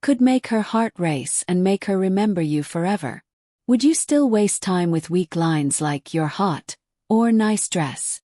could make her heart race and make her remember you forever. Would you still waste time with weak lines like "you're hot" or "nice dress"?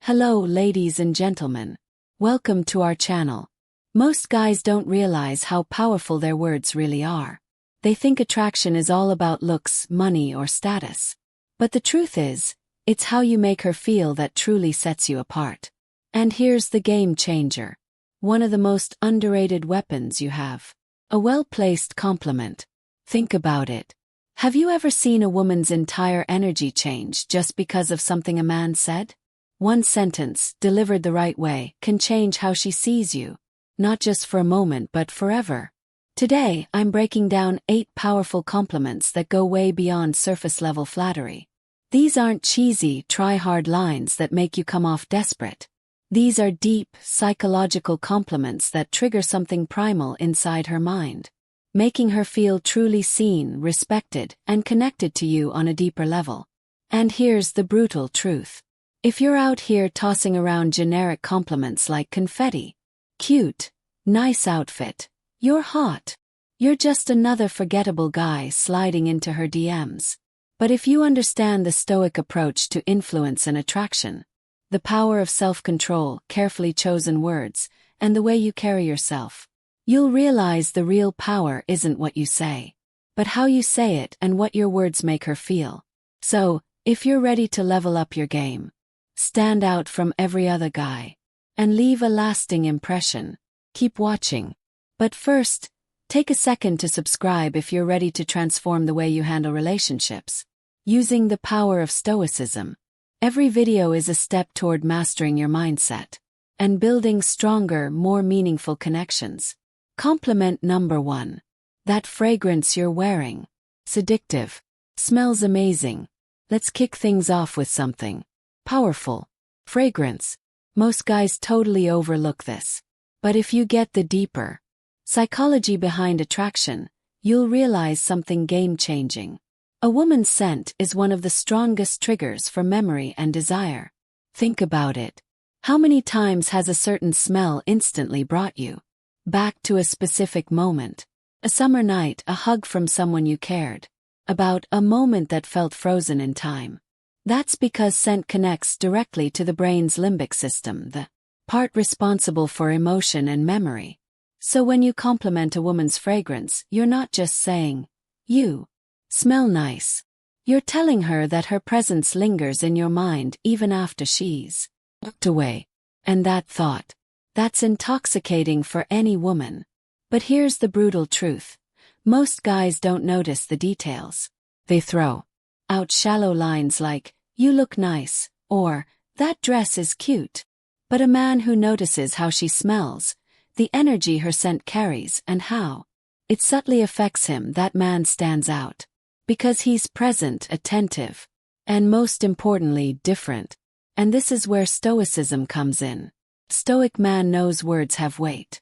Hello, ladies and gentlemen. Welcome to our channel. Most guys don't realize how powerful their words really are. They think attraction is all about looks, money, or status. But the truth is, it's how you make her feel that truly sets you apart. And here's the game changer. One of the most underrated weapons you have. A well-placed compliment. Think about it. Have you ever seen a woman's entire energy change just because of something a man said? One sentence, delivered the right way, can change how she sees you. Not just for a moment but forever. Today, I'm breaking down 8 powerful compliments that go way beyond surface-level flattery. These aren't cheesy, try-hard lines that make you come off desperate. These are deep, psychological compliments that trigger something primal inside her mind, making her feel truly seen, respected, and connected to you on a deeper level. And here's the brutal truth. If you're out here tossing around generic compliments like confetti, cute, nice outfit, you're hot, you're just another forgettable guy sliding into her DMs. But if you understand the Stoic approach to influence and attraction, the power of self-control, carefully chosen words, and the way you carry yourself, you'll realize the real power isn't what you say, but how you say it and what your words make her feel. So, if you're ready to level up your game, stand out from every other guy, and leave a lasting impression, keep watching. But first, take a second to subscribe if you're ready to transform the way you handle relationships. Using the power of Stoicism. Every video is a step toward mastering your mindset and building stronger, more meaningful connections. Compliment number 1. That fragrance you're wearing. Seductive. Smells amazing. Let's kick things off with something powerful. Fragrance. Most guys totally overlook this. But if you get the deeper psychology behind attraction, you'll realize something game-changing. A woman's scent is one of the strongest triggers for memory and desire. Think about it. How many times has a certain smell instantly brought you back to a specific moment? A summer night, a hug from someone you cared about, a moment that felt frozen in time. That's because scent connects directly to the brain's limbic system, the part responsible for emotion and memory. So when you compliment a woman's fragrance, you're not just saying, "You smell nice." You're telling her that her presence lingers in your mind even after she's walked away. And that thought, that's intoxicating for any woman. But here's the brutal truth. Most guys don't notice the details. They throw out shallow lines like, "You look nice," or "That dress is cute." But a man who notices how she smells, the energy her scent carries, and how it subtly affects him, that man stands out. Because he's present, attentive, and most importantly, different. And this is where Stoicism comes in. Stoic man knows words have weight.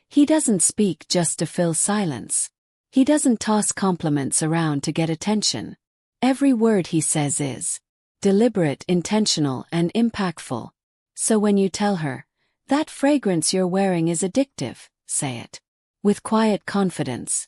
He doesn't speak just to fill silence. He doesn't toss compliments around to get attention. Every word he says is deliberate, intentional, and impactful. So when you tell her, "That fragrance you're wearing is addictive," say it with quiet confidence,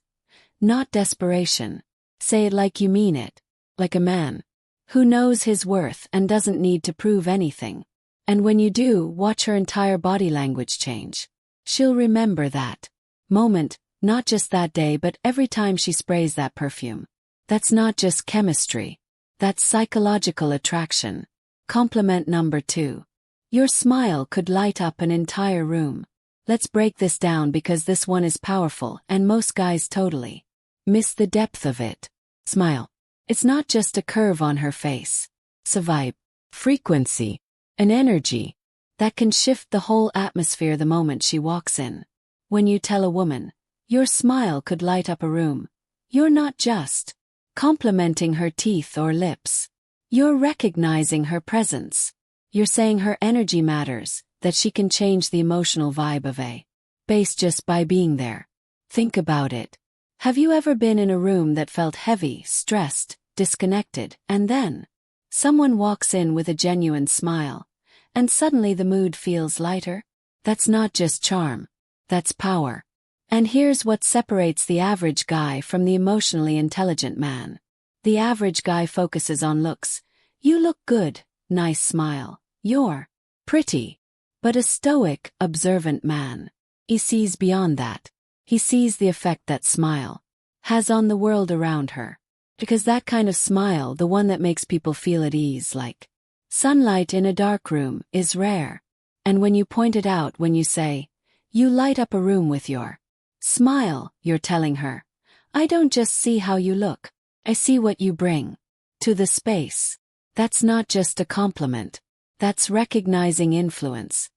not desperation. Say it like you mean it, like a man who knows his worth and doesn't need to prove anything. And when you do, watch her entire body language change. She'll remember that moment, not just that day but every time she sprays that perfume. That's not just chemistry. That's psychological attraction. Compliment number 2. Your smile could light up an entire room. Let's break this down because this one is powerful and most guys totally miss the depth of it. Smile. It's not just a curve on her face. It's a vibe, frequency, an energy that can shift the whole atmosphere the moment she walks in. When you tell a woman, "Your smile could light up a room," you're not just complimenting her teeth or lips. You're recognizing her presence. You're saying her energy matters, that she can change the emotional vibe of a space just by being there. Think about it. Have you ever been in a room that felt heavy, stressed, disconnected, and then someone walks in with a genuine smile, and suddenly the mood feels lighter? That's not just charm. That's power. And here's what separates the average guy from the emotionally intelligent man. The average guy focuses on looks. You look good, nice smile. You're pretty. But a stoic, observant man, he sees beyond that. He sees the effect that smile has on the world around her. Because that kind of smile, the one that makes people feel at ease, like sunlight in a dark room, is rare. And when you point it out, when you say, you light up a room with your smile, you're telling her, I don't just see how you look, I see what you bring to the space. That's not just a compliment. That's recognizing influence.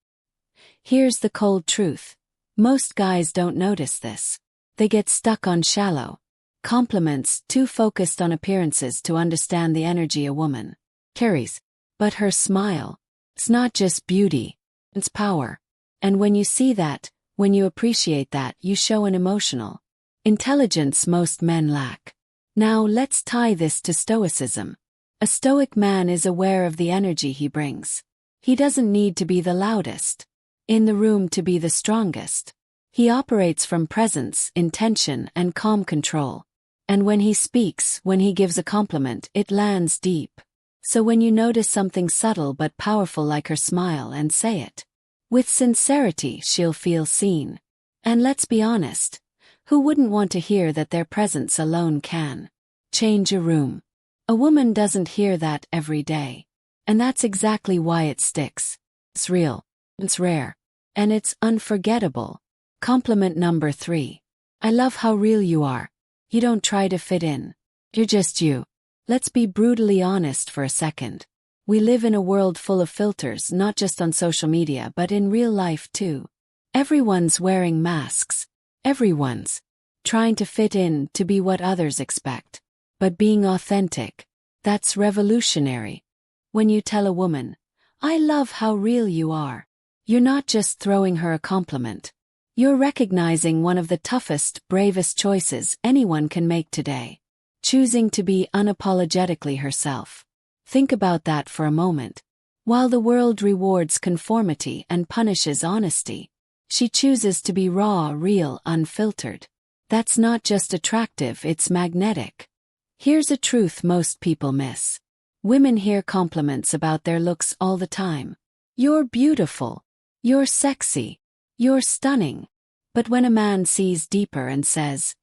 Here's the cold truth. Most guys don't notice this. They get stuck on shallow compliments, too focused on appearances to understand the energy a woman carries. But her smile, it's not just beauty, it's power. And when you see that, when you appreciate that, you show an emotional intelligence most men lack. Now let's tie this to stoicism. A stoic man is aware of the energy he brings. He doesn't need to be the loudest in the room to be the strongest. He operates from presence, intention, and calm control. And when he speaks, when he gives a compliment, it lands deep. So when you notice something subtle but powerful like her smile, and say it with sincerity, she'll feel seen. And let's be honest, who wouldn't want to hear that their presence alone can change a room? A woman doesn't hear that every day. And that's exactly why it sticks. It's real, it's rare, and it's unforgettable. Compliment number 3. I love how real you are. You don't try to fit in. You're just you. Let's be brutally honest for a second. We live in a world full of filters, not just on social media but in real life too. Everyone's wearing masks. Everyone's trying to fit in, to be what others expect. But being authentic, that's revolutionary. When you tell a woman, I love how real you are, you're not just throwing her a compliment. You're recognizing one of the toughest, bravest choices anyone can make today. Choosing to be unapologetically herself. Think about that for a moment. While the world rewards conformity and punishes honesty, she chooses to be raw, real, unfiltered. That's not just attractive, it's magnetic. Here's a truth most people miss. Women hear compliments about their looks all the time. You're beautiful. You're sexy. You're stunning. But when a man sees deeper and says,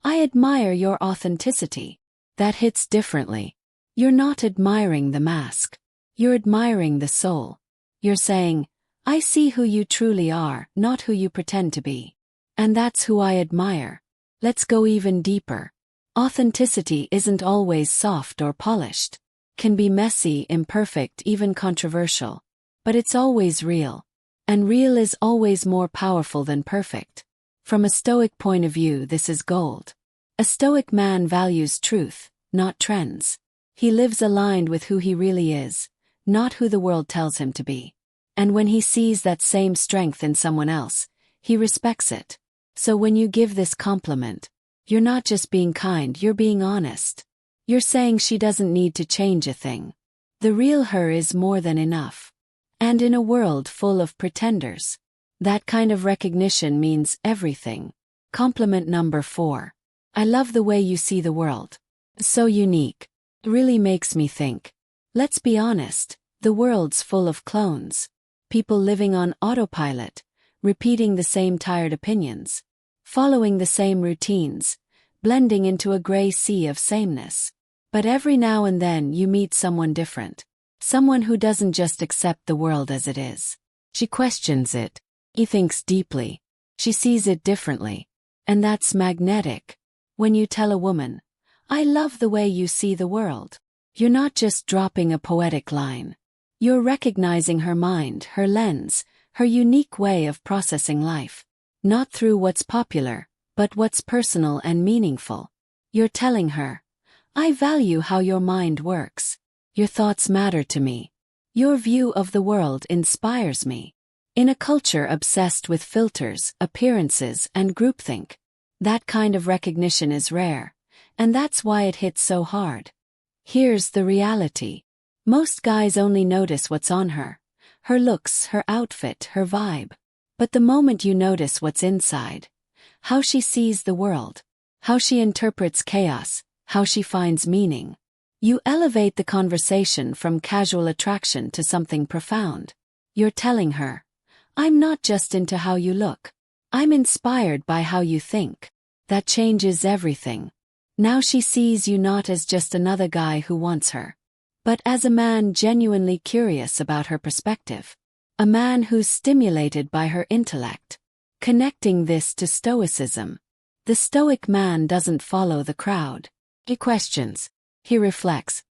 I admire your authenticity, that hits differently. You're not admiring the mask. You're admiring the soul. You're saying, I see who you truly are, not who you pretend to be. And that's who I admire. Let's go even deeper. Authenticity isn't always soft or polished. Can be messy, imperfect, even controversial. But it's always real. And real is always more powerful than perfect. From a stoic point of view, this is gold. A stoic man values truth, not trends. He lives aligned with who he really is, not who the world tells him to be. And when he sees that same strength in someone else, he respects it. So when you give this compliment, you're not just being kind, you're being honest. You're saying she doesn't need to change a thing. The real her is more than enough. And in a world full of pretenders, that kind of recognition means everything. Compliment number 4. I love the way you see the world. So unique. It really makes me think. Let's be honest, the world's full of clones. People living on autopilot, repeating the same tired opinions, following the same routines, blending into a gray sea of sameness. But every now and then you meet someone different. Someone who doesn't just accept the world as it is. She questions it. He thinks deeply. She sees it differently. And that's magnetic. When you tell a woman, I love the way you see the world, you're not just dropping a poetic line. You're recognizing her mind, her lens, her unique way of processing life. Not through what's popular, but what's personal and meaningful. You're telling her, I value how your mind works. Your thoughts matter to me. Your view of the world inspires me. In a culture obsessed with filters, appearances, and groupthink, that kind of recognition is rare, and that's why it hits so hard. Here's the reality. Most guys only notice what's on her. Her looks, her outfit, her vibe. But the moment you notice what's inside, how she sees the world, how she interprets chaos, how she finds meaning. You elevate the conversation from casual attraction to something profound. You're telling her, I'm not just into how you look. I'm inspired by how you think. That changes everything. Now she sees you not as just another guy who wants her, but as a man genuinely curious about her perspective. A man who's stimulated by her intellect. Connecting this to stoicism. The stoic man doesn't follow the crowd. He questions. He reflects.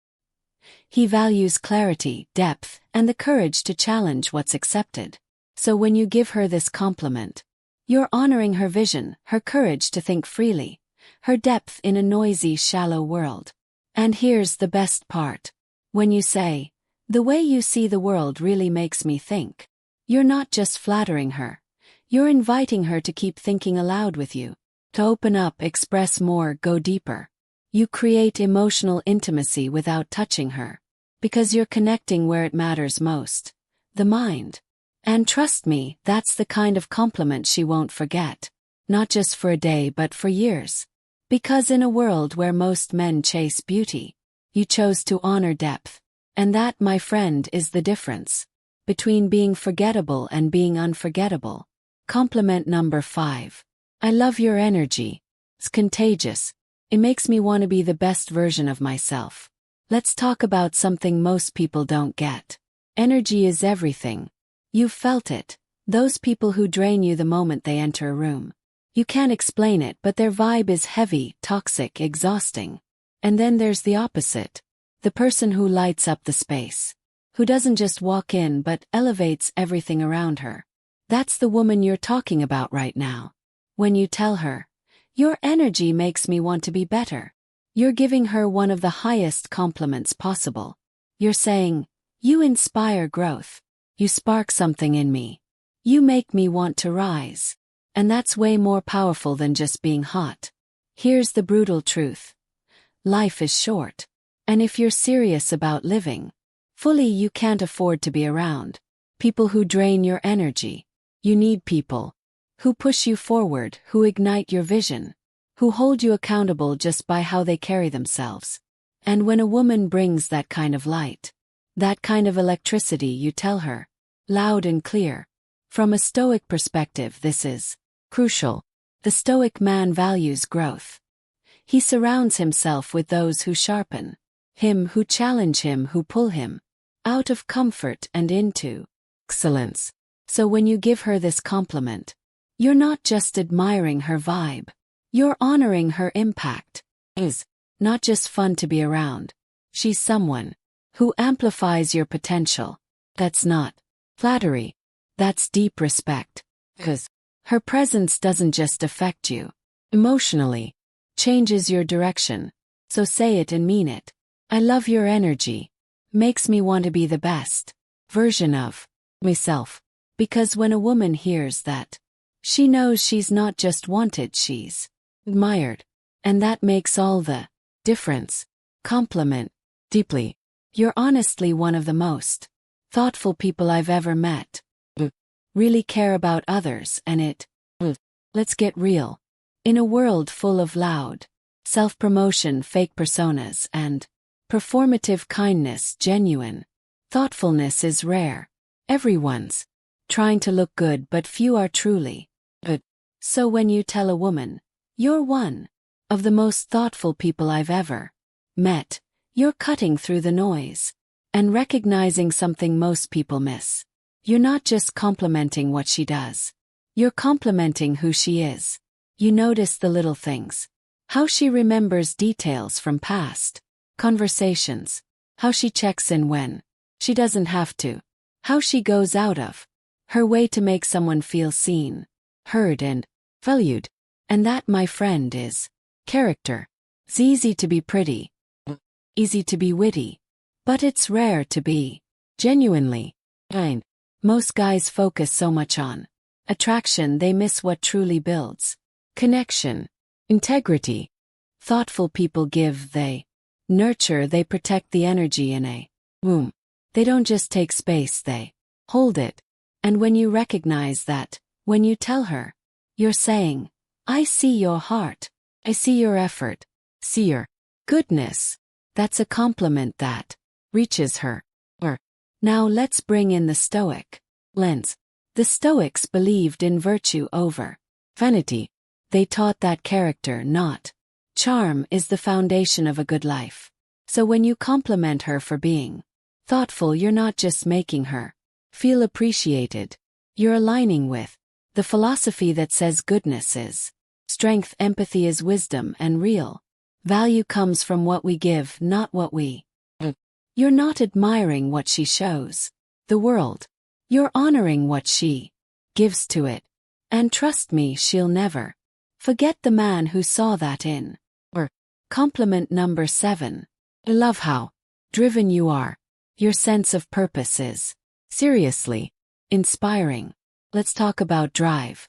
He values clarity, depth, and the courage to challenge what's accepted. So when you give her this compliment, you're honoring her vision, her courage to think freely, her depth in a noisy, shallow world. And here's the best part. When you say, the way you see the world really makes me think, you're not just flattering her. You're inviting her to keep thinking aloud with you, to open up, express more, go deeper. You create emotional intimacy without touching her, because you're connecting where it matters most, the mind. And trust me, that's the kind of compliment she won't forget, not just for a day but for years. Because in a world where most men chase beauty, you chose to honor depth. And that, my friend, is the difference between being forgettable and being unforgettable. Compliment number 5. I love your energy. It's contagious. It makes me want to be the best version of myself. Let's talk about something most people don't get. Energy is everything. You've felt it. Those people who drain you the moment they enter a room. You can't explain it, but their vibe is heavy, toxic, exhausting. And then there's the opposite. The person who lights up the space. Who doesn't just walk in but elevates everything around her. That's the woman you're talking about right now. When you tell her, your energy makes me want to be better, you're giving her one of the highest compliments possible. You're saying, you inspire growth. You spark something in me. You make me want to rise. And that's way more powerful than just being hot. Here's the brutal truth. Life is short. And if you're serious about living fully, you can't afford to be around people who drain your energy. You need people who push you forward, who ignite your vision, who hold you accountable just by how they carry themselves. And when a woman brings that kind of light, that kind of electricity, you tell her, loud and clear. From a stoic perspective, this is crucial. The stoic man values growth. He surrounds himself with those who sharpen him, who challenge him, who pull him out of comfort and into excellence. So when you give her this compliment, you're not just admiring her vibe. You're honoring her impact. Is not just fun to be around. She's someone who amplifies your potential. That's not flattery. That's deep respect. 'Cause her presence doesn't just affect you emotionally, changes your direction. So say it and mean it. I love your energy. Makes me want to be the best version of myself. Because when a woman hears that, she knows she's not just wanted, she's admired. And that makes all the difference. Compliment deeply. You're honestly one of the most thoughtful people I've ever met. Really care about others and it. Let's get real. In a world full of loud self-promotion, fake personas, and performative kindness, genuine thoughtfulness is rare. Everyone's trying to look good, but few are truly good. So when you tell a woman, you're one of the most thoughtful people I've ever met, you're cutting through the noise and recognizing something most people miss. You're not just complimenting what she does. You're complimenting who she is. You notice the little things. How she remembers details from past conversations. How she checks in when she doesn't have to. How she goes out of her way to make someone feel seen, heard, and valued. And that, my friend, is character. It's easy to be pretty, easy to be witty, but it's rare to be genuinely kind. Most guys focus so much on attraction they miss what truly builds connection, integrity. Thoughtful people give, they nurture, they protect the energy in a room. They don't just take space, they hold it. And when you recognize that, when you tell her, you're saying, I see your heart. I see your effort. See your goodness. That's a compliment that reaches her. Now let's bring in the Stoic lens. The Stoics believed in virtue over vanity. They taught that character, not charm, is the foundation of a good life. So when you compliment her for being thoughtful, you're not just making her feel appreciated. You're aligning with the philosophy that says goodness is strength, empathy is wisdom, and real value comes from what we give, not what we. You're not admiring what she shows the world. You're honoring what she gives to it. And trust me, she'll never forget the man who saw that in her. Compliment number 7. I love how driven you are. Your sense of purpose is seriously inspiring. Let's talk about drive.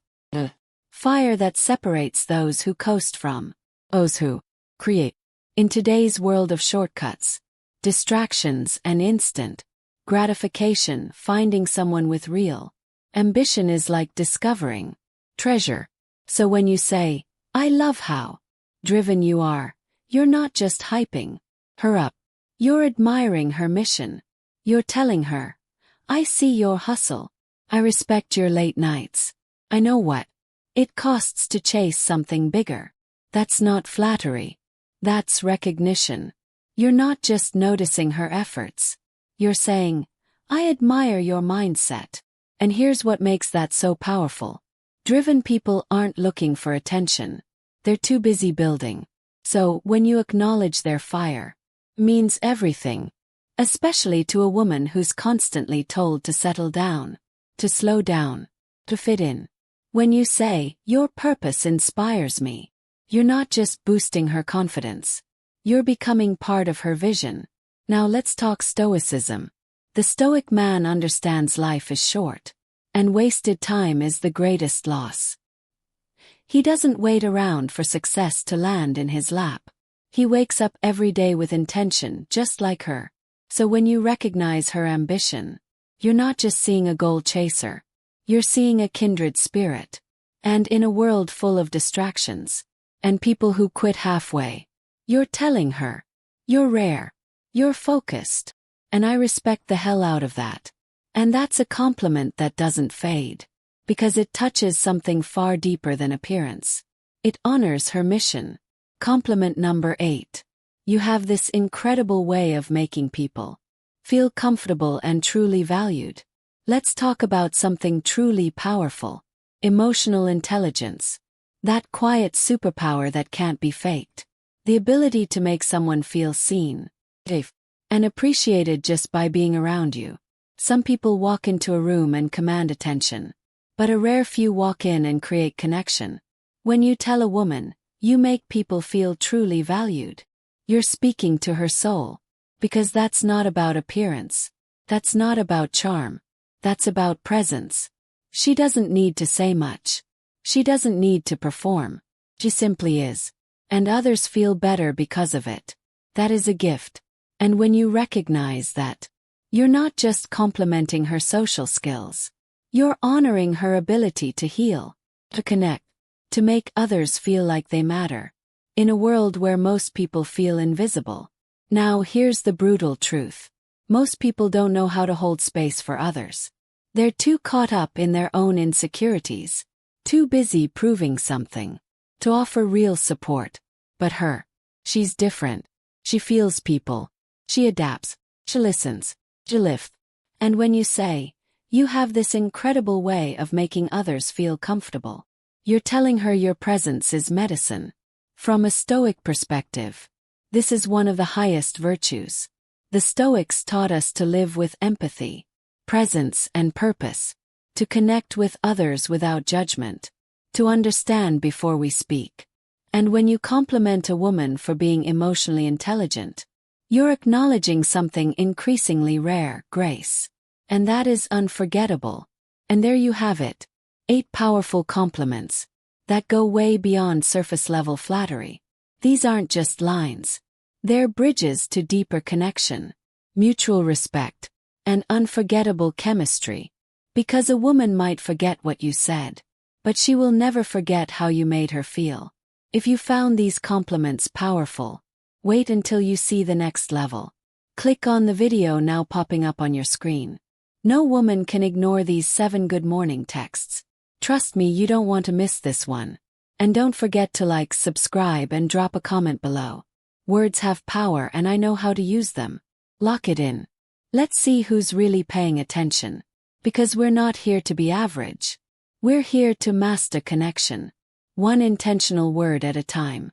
Fire that separates those who coast from those who create. In today's world of shortcuts, distractions, and instant gratification, finding someone with real ambition is like discovering treasure. So when you say, I love how driven you are, you're not just hyping her up. You're admiring her mission. You're telling her, I see your hustle. I respect your late nights. I know what it costs to chase something bigger. That's not flattery. That's recognition. You're not just noticing her efforts. You're saying, I admire your mindset. And here's what makes that so powerful. Driven people aren't looking for attention. They're too busy building. So when you acknowledge their fire, means everything. Especially to a woman who's constantly told to settle down, to slow down, to fit in. When you say, your purpose inspires me, you're not just boosting her confidence. You're becoming part of her vision. Now let's talk Stoicism. The Stoic man understands life is short, and wasted time is the greatest loss. He doesn't wait around for success to land in his lap. He wakes up every day with intention, just like her. So when you recognize her ambition, you're not just seeing a goal chaser. You're seeing a kindred spirit. And in a world full of distractions, and people who quit halfway, you're telling her, you're rare, you're focused, and I respect the hell out of that. And that's a compliment that doesn't fade, because it touches something far deeper than appearance. It honors her mission. Compliment number 8. You have this incredible way of making people feel comfortable and truly valued. Let's talk about something truly powerful. Emotional intelligence. That quiet superpower that can't be faked. The ability to make someone feel seen, safe, and appreciated just by being around you. Some people walk into a room and command attention, but a rare few walk in and create connection. When you tell a woman, you make people feel truly valued, you're speaking to her soul. Because that's not about appearance. That's not about charm. That's about presence. She doesn't need to say much. She doesn't need to perform. She simply is. And others feel better because of it. That is a gift. And when you recognize that, you're not just complimenting her social skills. You're honoring her ability to heal, to connect, to make others feel like they matter. In a world where most people feel invisible. Now here's the brutal truth. Most people don't know how to hold space for others. They're too caught up in their own insecurities. Too busy proving something. To offer real support. But her. She's different. She feels people. She adapts. She listens. She lifts. And when you say, you have this incredible way of making others feel comfortable, you're telling her your presence is medicine. From a Stoic perspective, this is one of the highest virtues. The Stoics taught us to live with empathy, presence, and purpose, to connect with others without judgment, to understand before we speak. And when you compliment a woman for being emotionally intelligent, you're acknowledging something increasingly rare, grace. And that is unforgettable. And there you have it. 8 powerful compliments that go way beyond surface-level flattery. These aren't just lines. They're bridges to deeper connection, mutual respect, and unforgettable chemistry. Because a woman might forget what you said, but she will never forget how you made her feel. If you found these compliments powerful, wait until you see the next level. Click on the video now popping up on your screen. No woman can ignore these 7 good morning texts. Trust me, you don't want to miss this one. And don't forget to like, subscribe, and drop a comment below. Words have power and I know how to use them. Lock it in. Let's see who's really paying attention. Because we're not here to be average. We're here to master connection. One intentional word at a time.